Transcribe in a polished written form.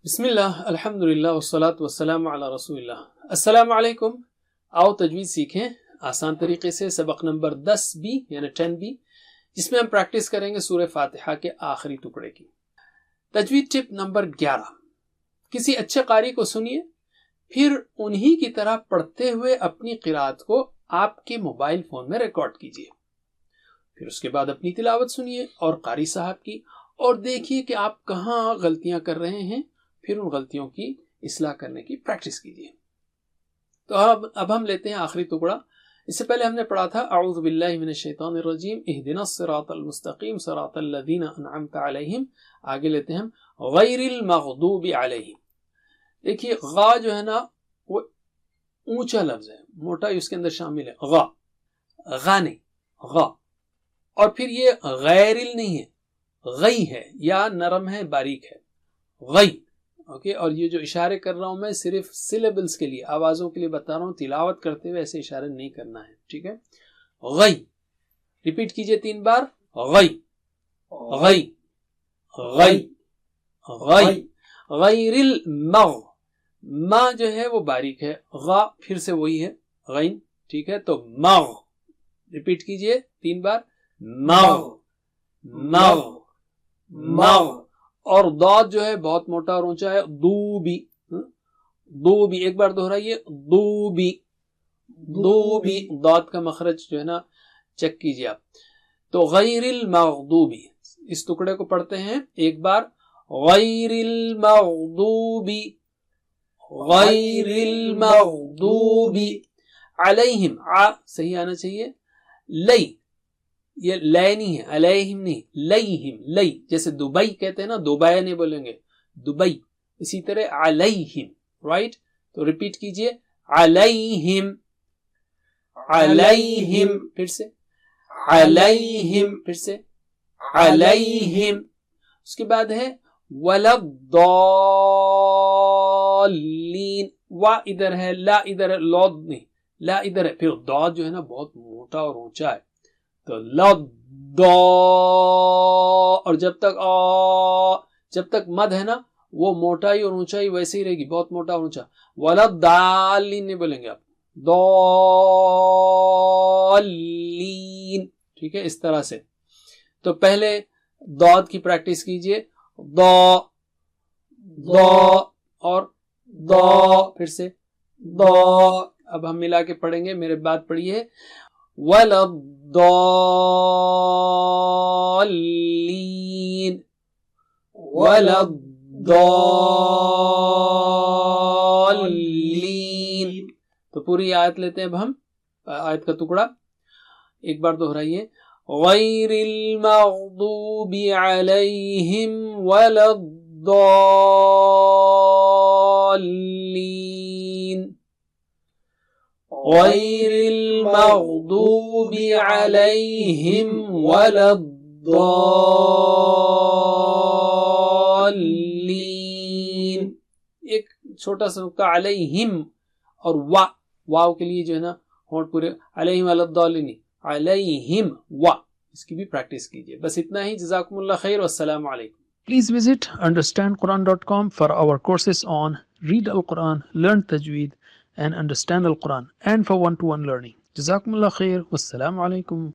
بسم اللہ الحمدللہ والصلاة والسلام علی رسول اللہ. السلام علیکم. آؤ تجوید سیکھیں آسان طریقے سے. سبق نمبر 10B یعنی 10B، جس میں ہم پریکٹس کریں گے سورہ فاتحہ کے آخری ٹکڑے کی. تجوید ٹپ نمبر 11، کسی اچھے قاری کو سنیے، پھر انہی کی طرح پڑھتے ہوئے اپنی قرات کو آپ کے موبائل فون میں ریکارڈ کیجیے. پھر اس کے بعد اپنی تلاوت سنیے اور قاری صاحب کی، اور دیکھیے کہ آپ کہاں غلطیاں کر رہے ہیں. پھر ان غلطیوں کی اصلاح کرنے کی پریکٹس کیجیے. تو اب ہم لیتے ہیں آخری ٹکڑا. اس سے پہلے ہم نے پڑھا تھا اعوذ باللہ من الشیطان الرجیم اہدنا الصراط المستقیم صراط الذین انعمت علیہم. آگے لیتے ہیں ہم غیر المغضوب علیہم. دیکھیے غا جو ہے نا وہ اونچا لفظ ہے، موٹا اس کے اندر شامل ہے. غا غا نہیں، غا. اور پھر یہ غیر نہیں ہے، غی ہے، یا نرم ہے، باریک ہے، غی. اوکے. اور یہ جو اشارے کر رہا ہوں میں صرف سلیبلز کے لیے، آوازوں کے لیے بتا رہا ہوں. تلاوت کرتے ہوئے ایسے اشارے نہیں کرنا ہے، ٹھیک ہے. غی ریپیٹ کیجئے 3 بار. غی غی غی غی. غیر المغ، ما جو ہے وہ باریک ہے، غا پھر سے وہی ہے غین، ٹھیک ہے. تو مغ ریپیٹ کیجئے 3 بار. مغ مغ مغ. اور ضاد جو ہے بہت موٹا اور اونچا ہے، دوبی دوبی. ایک بار دہرائیے، دوبی دوبی. ضاد کا مخرج جو ہے نا چیک کیجیے آپ. تو غیر المغضوبی، اس ٹکڑے کو پڑھتے ہیں ایک بار. غیر المغضوبی غیر المغضوبی علیہم. صحیح آنا چاہیے. لئی، یہ لے نہیں ہے، علیہم نہیں، لیہم. لئی جیسے دبئی کہتے ہیں نا، دبئی نہیں بولیں گے، دبئی. اسی طرح علیہم، رائٹ. تو ریپیٹ کیجئے علیہم علیہم. پھر سے علیہم. پھر سے علیہم. اس کے بعد ہے وَلَضَّالِّينَ. وا ادھر ہے، لا ادھر ہے، لود نہیں، لا ادھر ہے. پھر ضاد جو ہے نا بہت موٹا اور اونچا ہے. تو لضا، اور جب تک مد ہے نا وہ موٹائی اور اونچائی ویسے ہی رہے گی، بہت موٹا اور اونچا. وَلَضَّالِّينَ نہیں بولیں گے آپ، ضالین، ٹھیک ہے. اس طرح سے. تو پہلے ضاد کی پریکٹس کیجئے. ضا ضا اور ضا. پھر سے ضا. اب ہم ملا کے پڑھیں گے، میرے بات پڑھیے. وَلَضَّالِّينَ وَلَضَّالِّينَ. تو پوری آیت لیتے ہیں اب ہم، آیت کا ٹکڑا ایک بار دہرائیے. غیر المغضوب علیہم وَلَضَّالِّينَ غیر المغضوب علیہم وَلَضَّالِّينَ. ایک چھوٹا سا نقطہ، علیہم اور واو کے لیے جو ہے نا ہونٹ پورے، علیہم وَلَضَّالِّينَ، علیہم وا. اس کی بھی پریکٹس کیجئے. بس اتنا ہی. جزاکم اللہ خیر والسلام علیکم. Please visit understandquran.com for our courses on Read Al-Quran, Learn Tajweed and Understand Al-Quran, and for one-to-one learning. Jazakumullah khair. Wassalamu alaikum.